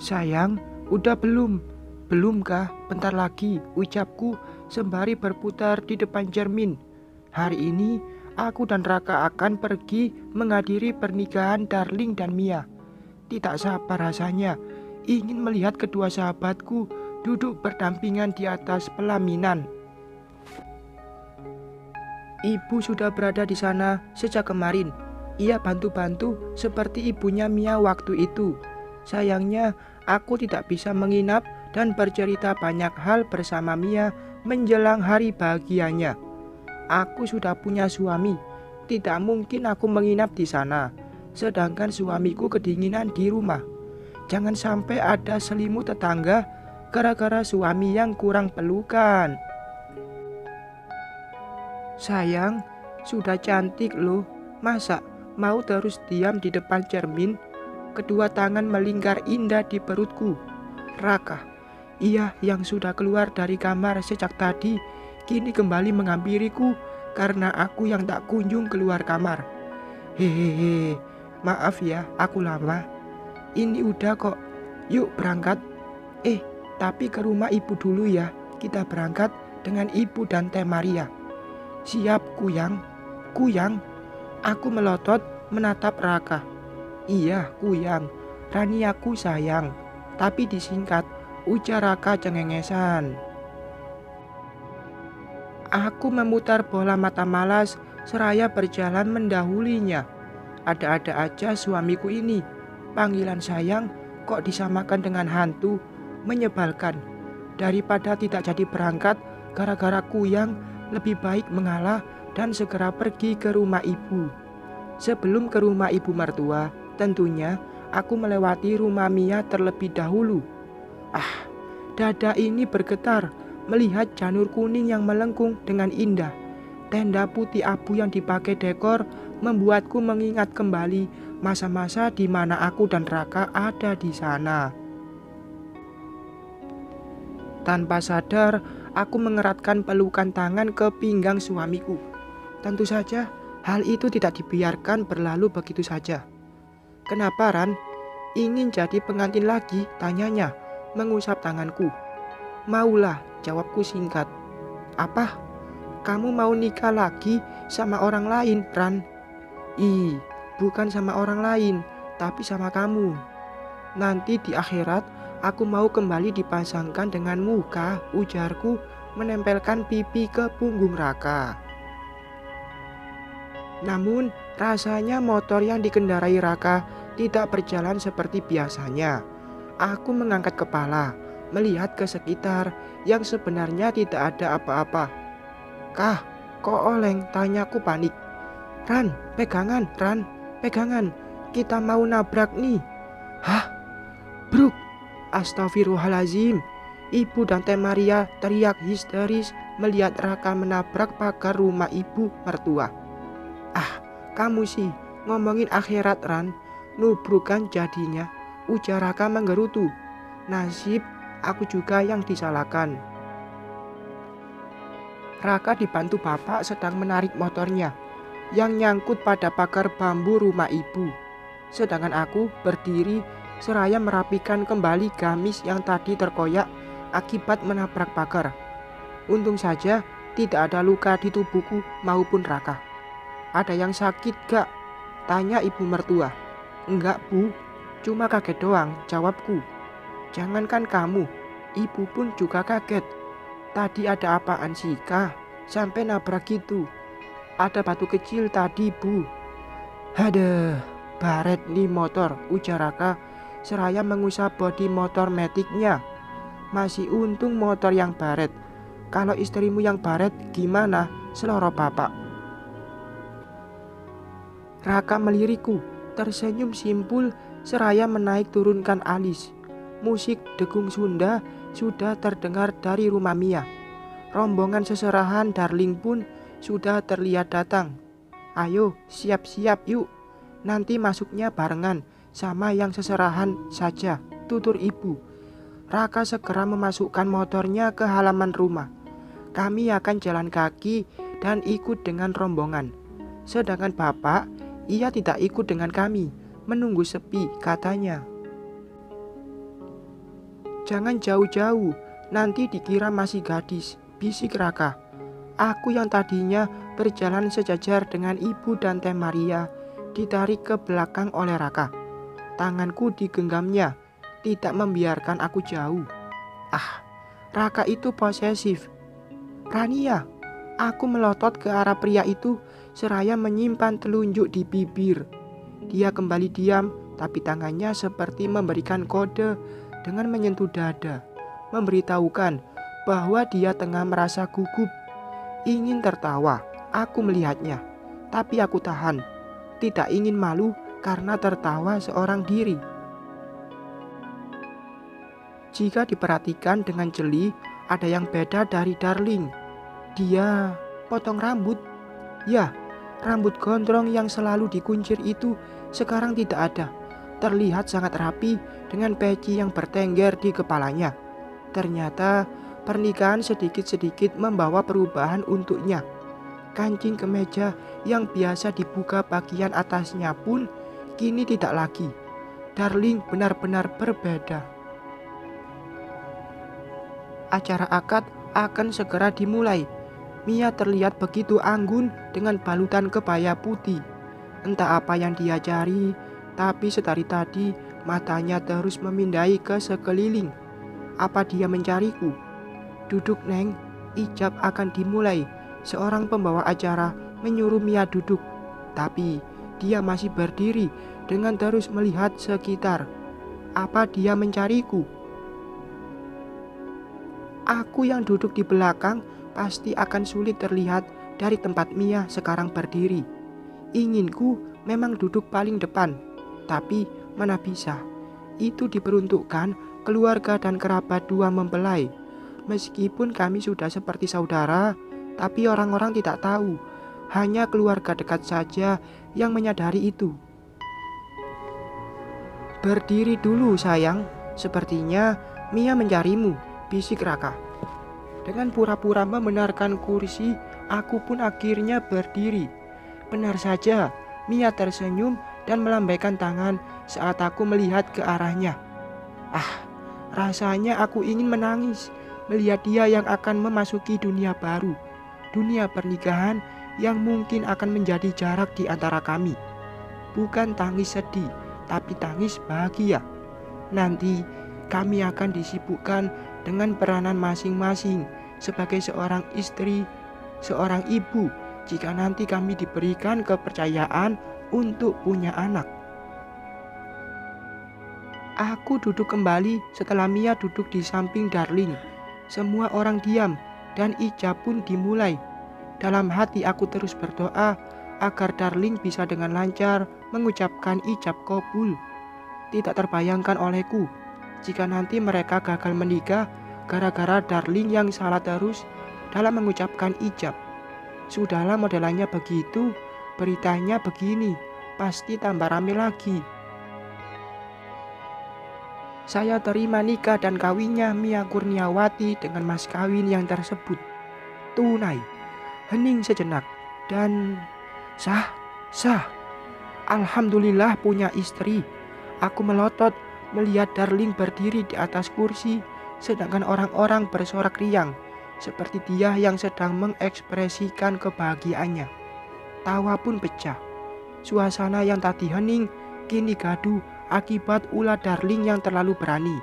Sayang, udah belum? Belum kah? Bentar lagi, ucapku sembari berputar di depan cermin. Hari ini, aku dan Raka akan pergi menghadiri pernikahan Darling dan Mia. Tidak sabar rasanya, ingin melihat kedua sahabatku duduk berdampingan di atas pelaminan. Ibu sudah berada di sana sejak kemarin. Ia bantu-bantu seperti ibunya Mia waktu itu. Sayangnya, aku tidak bisa menginap dan bercerita banyak hal bersama Mia menjelang hari bahagianya. Aku sudah punya suami, tidak mungkin aku menginap di sana. Sedangkan suamiku kedinginan di rumah. Jangan sampai ada selimut tetangga gara-gara suami yang kurang pelukan. Sayang, sudah cantik loh. Masa mau terus diam di depan cermin? Kedua tangan melingkar indah di perutku. Raka, ia yang sudah keluar dari kamar sejak tadi, kini kembali menghampiriku karena aku yang tak kunjung keluar kamar. Hehehe, maaf ya aku lama. Ini udah kok, yuk berangkat. Tapi ke rumah ibu dulu ya, kita berangkat dengan ibu dan Teh Maria. Siap Kuyang. Kuyang? Aku melotot menatap Raka. Iya Kuyang, Rani aku sayang. Tapi disingkat, ujar Raka cengengesan. Aku memutar bola mata malas seraya berjalan mendahulinya. Ada-ada aja suamiku ini. Panggilan sayang kok disamakan dengan hantu, menyebalkan. Daripada tidak jadi berangkat gara-gara Kuyang, lebih baik mengalah dan segera pergi ke rumah ibu. Sebelum ke rumah ibu mertua, tentunya aku melewati rumah Mia terlebih dahulu. Dada ini bergetar melihat janur kuning yang melengkung dengan indah. Tenda putih abu yang dipakai dekor membuatku mengingat kembali masa-masa di mana aku dan Raka ada di sana. Tanpa sadar, aku mengeratkan pelukan tangan ke pinggang suamiku. Tentu saja, hal itu tidak dibiarkan berlalu begitu saja. Kenapa Ran? Ingin jadi pengantin lagi? Tanyanya, mengusap tanganku. Maulah, jawabku singkat. Apa? Kamu mau nikah lagi sama orang lain, Ran? Bukan sama orang lain, tapi sama kamu. Nanti di akhirat, aku mau kembali dipasangkan dengan muka, ujarku menempelkan pipi ke punggung Raka. Namun, rasanya motor yang dikendarai Raka tidak berjalan seperti biasanya. Aku mengangkat kepala, melihat ke sekitar yang sebenarnya tidak ada apa-apa. Kah, kok oleng? Tanyaku panik. Ran, pegangan, Ran, pegangan. Kita mau nabrak nih. Hah? Bruk! Astagfirullahalazim. Ibu dan Teh Maria teriak histeris melihat Raka menabrak pagar rumah ibu mertua. Kamu sih ngomongin akhirat Ran, nubrukan jadinya, ujar Raka menggerutu. Nasib aku juga yang disalahkan. Raka dibantu bapak sedang menarik motornya yang nyangkut pada pagar bambu rumah ibu. Sedangkan aku berdiri seraya merapikan kembali gamis yang tadi terkoyak akibat menabrak pagar. Untung saja tidak ada luka di tubuhku maupun Raka. Ada yang sakit gak? Tanya ibu mertua. Enggak bu, cuma kaget doang, jawabku. Jangankan kamu, ibu pun juga kaget. Tadi ada apaan sih kah? Sampai nabrak gitu. Ada batu kecil tadi bu. Haduh, baret nih motor, ujar Raka seraya mengusap bodi motor metiknya. Masih untung motor yang baret. Kalau istrimu yang baret gimana? Seloroh bapak. Raka melirikku, tersenyum simpul seraya menaik turunkan alis. Musik degung Sunda sudah terdengar dari rumah Mia. Rombongan seserahan Darling pun sudah terlihat datang. Ayo siap-siap yuk, nanti masuknya barengan sama yang seserahan saja, tutur ibu. Raka segera memasukkan motornya ke halaman rumah. Kami akan jalan kaki dan ikut dengan rombongan. Sedangkan bapak, ia tidak ikut dengan kami, menunggu sepi katanya. Jangan jauh-jauh, nanti dikira masih gadis, bisik Raka. Aku yang tadinya berjalan sejajar dengan ibu dan Teh Maria ditarik ke belakang oleh Raka. Tanganku digenggamnya, tidak membiarkan aku jauh. Ah, Raka itu posesif. Rania, aku melotot ke arah pria itu seraya menyimpan telunjuk di bibir. Dia kembali diam, tapi tangannya seperti memberikan kode dengan menyentuh dada, memberitahukan bahwa dia tengah merasa gugup. Ingin tertawa, aku melihatnya, tapi aku tahan. Tidak ingin malu karena tertawa seorang diri. Jika diperhatikan dengan jeli, ada yang beda dari Darling. Dia potong rambut. Ya, rambut gondrong yang selalu dikuncir itu sekarang tidak ada. Terlihat sangat rapi dengan peci yang bertengger di kepalanya. Ternyata pernikahan sedikit-sedikit membawa perubahan untuknya. Kancing kemeja yang biasa dibuka bagian atasnya pun kini tidak lagi. Darling benar-benar berbeda. Acara akad akan segera dimulai. Mia terlihat begitu anggun dengan balutan kebaya putih. Entah apa yang dia cari, tapi setari tadi matanya terus memindai ke sekeliling. Apa dia mencariku? Duduk Neng, ijab akan dimulai. Seorang pembawa acara menyuruh Mia duduk. Tapi dia masih berdiri dengan terus melihat sekitar. Apa dia mencariku? Aku yang duduk di belakang pasti akan sulit terlihat dari tempat Mia sekarang berdiri. Inginku memang duduk paling depan, tapi mana bisa. Itu diperuntukkan keluarga dan kerabat dua mempelai. Meskipun kami sudah seperti saudara, tapi orang-orang tidak tahu. Hanya keluarga dekat saja yang menyadari itu. Berdiri dulu sayang, sepertinya Mia mencarimu, bisik Raka. Dengan pura-pura membenarkan kursi, aku pun akhirnya berdiri. Benar saja, Mia tersenyum dan melambaikan tangan saat aku melihat ke arahnya. Ah, rasanya aku ingin menangis melihat dia yang akan memasuki dunia baru. Dunia pernikahan yang mungkin akan menjadi jarak di antara kami. Bukan tangis sedih, tapi tangis bahagia. Nanti kami akan disibukkan dengan peranan masing-masing sebagai seorang istri, seorang ibu, jika nanti kami diberikan kepercayaan untuk punya anak. Aku duduk kembali setelah Mia duduk di samping Darling. Semua orang diam dan ijab pun dimulai. Dalam hati aku terus berdoa agar Darling bisa dengan lancar mengucapkan ijab kabul. Tidak terbayangkan olehku jika nanti mereka gagal menikah gara-gara Darling yang salah terus dalam mengucapkan ijab. Sudahlah modelannya begitu, beritanya begini, pasti tambah rame lagi. Saya terima nikah dan kawinnya Mia Kurniawati dengan mas kawin yang tersebut. Tunai. Hening sejenak dan sah. Alhamdulillah punya istri. Aku melotot melihat Darling berdiri di atas kursi, sedangkan orang-orang bersorak riang seperti dia yang sedang mengekspresikan kebahagiaannya. Tawa pun pecah. Suasana yang tadi hening kini gaduh akibat ulah Darling yang terlalu berani.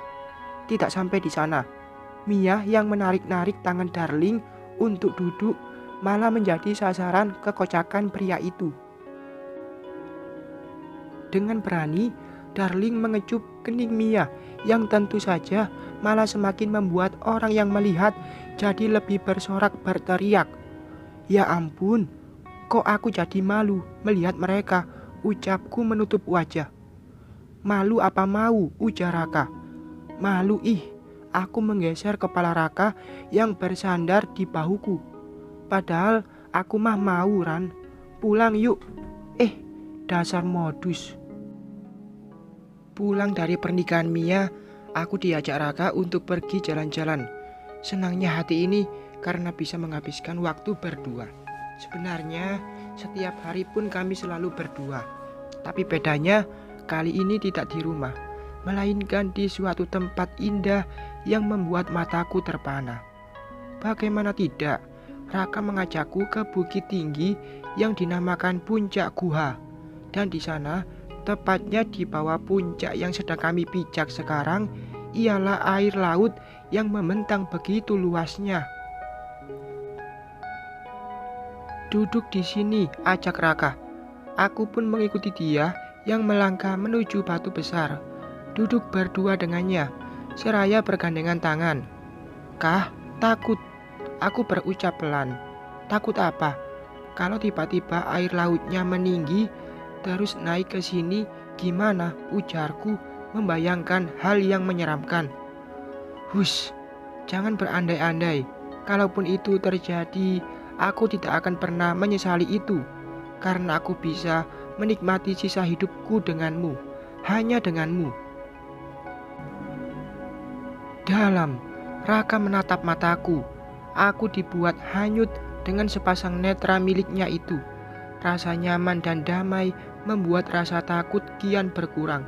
Tidak sampai di sana, Mia yang menarik-narik tangan Darling untuk duduk malah menjadi sasaran kekocakan pria itu. Dengan berani, Darling mengecup kening Mia yang tentu saja malah semakin membuat orang yang melihat jadi lebih bersorak berteriak. Ya ampun, kok aku jadi malu melihat mereka, ucapku menutup wajah. Malu apa mau, ujar Raka. Malu aku menggeser kepala Raka yang bersandar di bahuku. Padahal aku mah mau Ran, pulang yuk. Dasar modus. Pulang dari pernikahan Mia, aku diajak Raka untuk pergi jalan-jalan. Senangnya hati ini karena bisa menghabiskan waktu berdua. Sebenarnya setiap hari pun kami selalu berdua. Tapi bedanya kali ini tidak di rumah, melainkan di suatu tempat indah yang membuat mataku terpana. Bagaimana tidak, Raka mengajakku ke bukit tinggi yang dinamakan Puncak Guha. Dan di sana, tepatnya di bawah puncak yang sedang kami pijak sekarang, ialah air laut yang membentang begitu luasnya. Duduk di sini, ajak Raka. Aku pun mengikuti dia yang melangkah menuju batu besar. Duduk berdua dengannya, seraya bergandengan tangan. Kah, takut? Aku berucap pelan. Takut apa? Kalau tiba-tiba air lautnya meninggi, terus naik ke sini, gimana? Ujarku membayangkan hal yang menyeramkan. Hush, jangan berandai-andai. Kalaupun itu terjadi, aku tidak akan pernah menyesali itu. Karena aku bisa menikmati sisa hidupku denganmu, hanya denganmu. Dalam, Raka menatap mataku. Aku dibuat hanyut dengan sepasang netra miliknya itu. Rasa nyaman dan damai membuat rasa takut kian berkurang.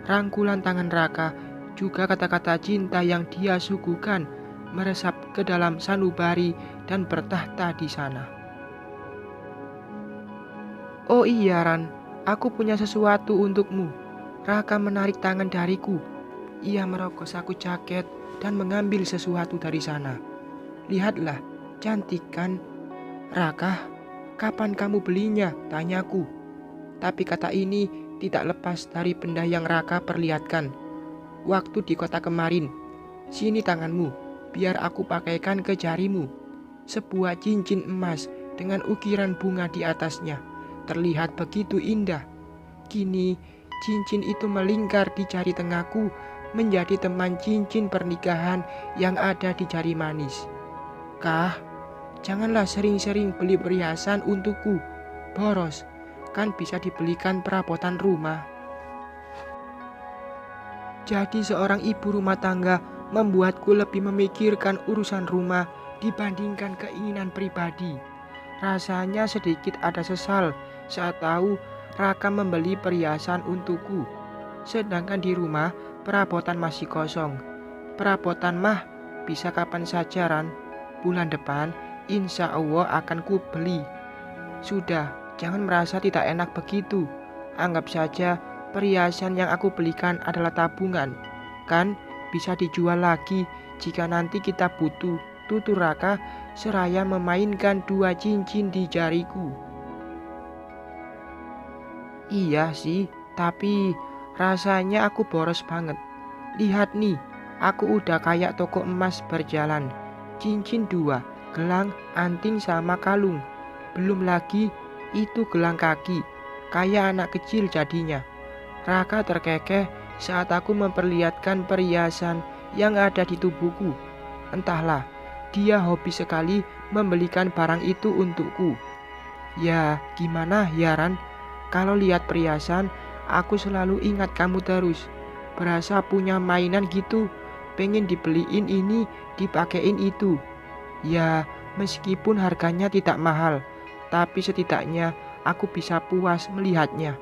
Rangkulan tangan Raka, juga kata-kata cinta yang dia suguhkan, meresap ke dalam sanubari dan bertahta di sana. Oh iya Ran, aku punya sesuatu untukmu. Raka menarik tangan dariku. Ia merogos aku jaket dan mengambil sesuatu dari sana. Lihatlah, cantik kan? Raka, kapan kamu belinya? Tanyaku. Tapi kata ini tidak lepas dari benda yang Raka perlihatkan. Waktu di kota kemarin. Sini tanganmu, biar aku pakaikan ke jarimu. Sebuah cincin emas dengan ukiran bunga di atasnya. Terlihat begitu indah. Kini, cincin itu melingkar di jari tengahku, menjadi teman cincin pernikahan yang ada di jari manis. Kah, janganlah sering-sering beli perhiasan untukku. Boros, kan bisa dibelikan perabotan rumah. Jadi seorang ibu rumah tangga membuatku lebih memikirkan urusan rumah dibandingkan keinginan pribadi. Rasanya sedikit ada sesal saat tahu Raka membeli perhiasan untukku. Sedangkan di rumah perabotan masih kosong. Perabotan mah bisa kapan saja Ran. Bulan depan insya Allah akan ku beli. Sudah, jangan merasa tidak enak begitu. Anggap saja perhiasan yang aku belikan adalah tabungan. Kan bisa dijual lagi jika nanti kita butuh. Tutur Raka seraya memainkan dua cincin di jariku. Iya sih, tapi rasanya aku boros banget. Lihat nih, aku udah kayak toko emas berjalan. Cincin dua, gelang, anting sama kalung. Belum lagi itu gelang kaki, kayak anak kecil jadinya. Raka terkekeh saat aku memperlihatkan perhiasan yang ada di tubuhku. Entahlah, dia hobi sekali membelikan barang itu untukku. Ya, gimana ya Ran? Kalau lihat perhiasan, aku selalu ingat kamu terus. Berasa punya mainan gitu, pengen dibeliin ini, dipakein itu. Ya, meskipun harganya tidak mahal, tapi setidaknya aku bisa puas melihatnya.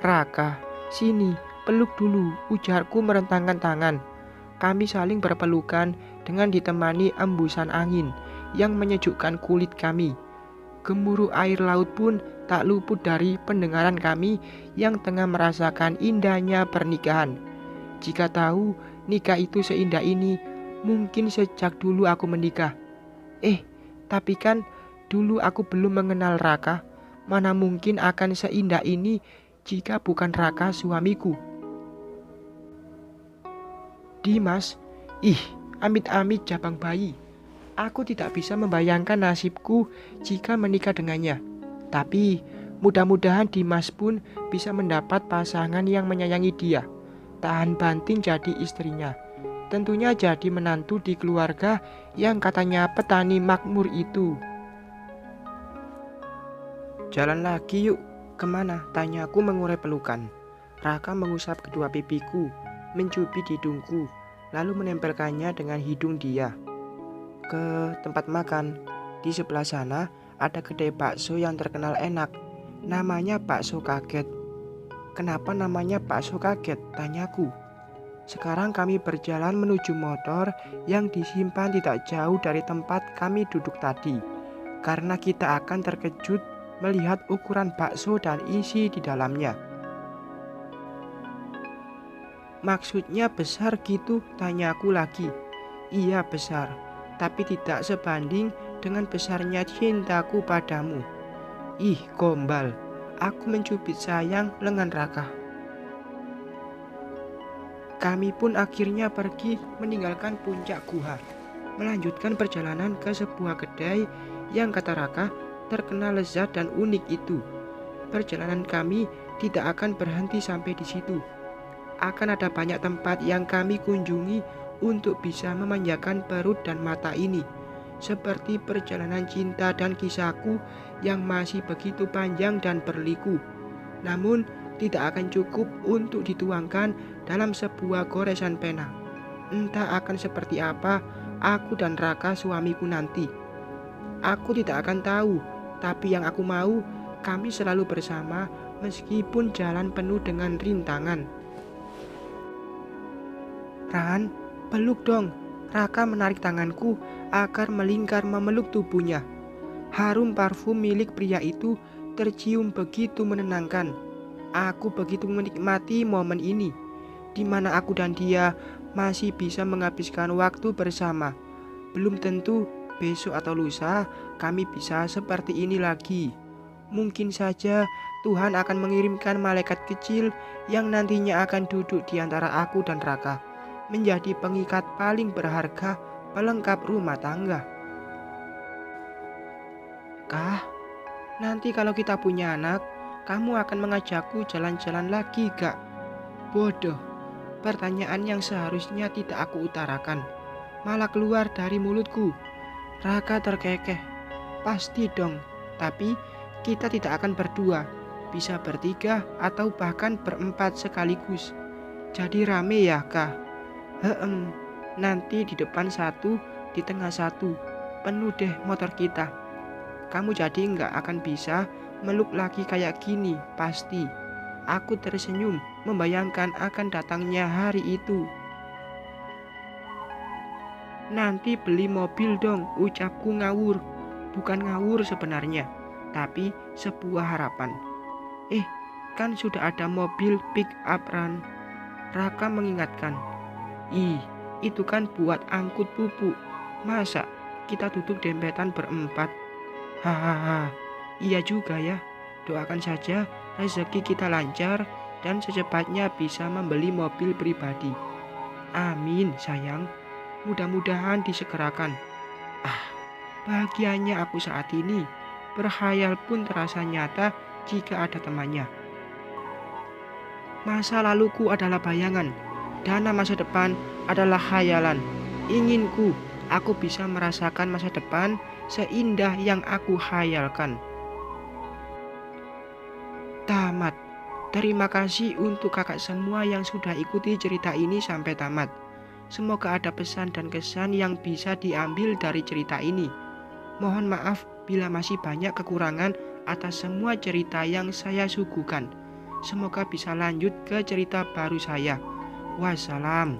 Raka, sini, peluk dulu, ujarku merentangkan tangan. Kami saling berpelukan dengan ditemani embusan angin yang menyejukkan kulit kami. Gemuruh air laut pun tak luput dari pendengaran kami yang tengah merasakan indahnya pernikahan. Jika tahu nikah itu seindah ini, mungkin sejak dulu aku menikah. Tapi kan dulu aku belum mengenal Raka. Mana mungkin akan seindah ini jika bukan Raka suamiku. Dimas, amit-amit jabang bayi. Aku tidak bisa membayangkan nasibku jika menikah dengannya. Tapi mudah-mudahan Dimas pun bisa mendapat pasangan yang menyayangi dia. Tahan banting jadi istrinya. Tentunya jadi menantu di keluarga yang katanya petani makmur itu. Jalan lagi yuk. Kemana? Tanyaku mengurai pelukan. Raka mengusap kedua pipiku, mencubit hidungku, lalu menempelkannya dengan hidung dia. Ke tempat makan. Di sebelah sana ada kedai bakso yang terkenal enak. Namanya Bakso Kaget. Kenapa namanya Bakso Kaget? Tanyaku. Sekarang kami berjalan menuju motor yang disimpan tidak jauh dari tempat kami duduk tadi. Karena kita akan terkejut melihat ukuran bakso dan isi di dalamnya. Maksudnya besar gitu? Tanyaku lagi. Iya besar, tapi tidak sebanding dengan besarnya cintaku padamu. Ih gombal, aku mencubit sayang lengan Raka. Kami pun akhirnya pergi meninggalkan puncak gua, melanjutkan perjalanan ke sebuah kedai yang kata Raka terkenal lezat dan unik itu. Perjalanan kami tidak akan berhenti sampai di situ. Akan ada banyak tempat yang kami kunjungi untuk bisa memanjakan perut dan mata ini. Seperti perjalanan cinta dan kisahku yang masih begitu panjang dan berliku. Namun tidak akan cukup untuk dituangkan dalam sebuah goresan pena. Entah akan seperti apa aku dan Raka suamiku nanti. Aku tidak akan tahu, tapi yang aku mau kami selalu bersama meskipun jalan penuh dengan rintangan. Ran, peluk dong. Raka menarik tanganku agar melingkar memeluk tubuhnya. Harum parfum milik pria itu tercium begitu menenangkan. Aku begitu menikmati momen ini, di mana aku dan dia masih bisa menghabiskan waktu bersama. Belum tentu besok atau lusa kami bisa seperti ini lagi. Mungkin saja Tuhan akan mengirimkan malaikat kecil yang nantinya akan duduk di antara aku dan Raka, menjadi pengikat paling berharga pelengkap rumah tangga. Kah, nanti kalau kita punya anak, kamu akan mengajakku jalan-jalan lagi gak? Bodoh, pertanyaan yang seharusnya tidak aku utarakan malah keluar dari mulutku. Raka terkekeh. Pasti dong, tapi kita tidak akan berdua, bisa bertiga atau bahkan berempat sekaligus. Jadi rame ya kah? Nanti di depan satu, di tengah satu, penuh deh motor kita. Kamu jadi nggak akan bisa meluk lagi kayak gini, pasti. Aku tersenyum membayangkan akan datangnya hari itu. Nanti beli mobil dong, ucapku ngawur. Bukan ngawur sebenarnya, tapi sebuah harapan. Kan sudah ada mobil pick up Ran. Raka mengingatkan. Itu kan buat angkut pupuk. Masa kita duduk dempetan berempat? Hahaha, iya juga ya. Doakan saja rezeki kita lancar dan secepatnya bisa membeli mobil pribadi. Amin sayang, mudah-mudahan disegerakan. Bahagianya aku saat ini. Berkhayal pun terasa nyata jika ada temannya. Masa laluku adalah bayangan, dana masa depan adalah khayalan. Inginku aku bisa merasakan masa depan seindah yang aku khayalkan. Tamat. Terima kasih untuk kakak semua yang sudah ikuti cerita ini sampai tamat. Semoga ada pesan dan kesan yang bisa diambil dari cerita ini. Mohon maaf bila masih banyak kekurangan atas semua cerita yang saya suguhkan. Semoga bisa lanjut ke cerita baru saya. Wassalam.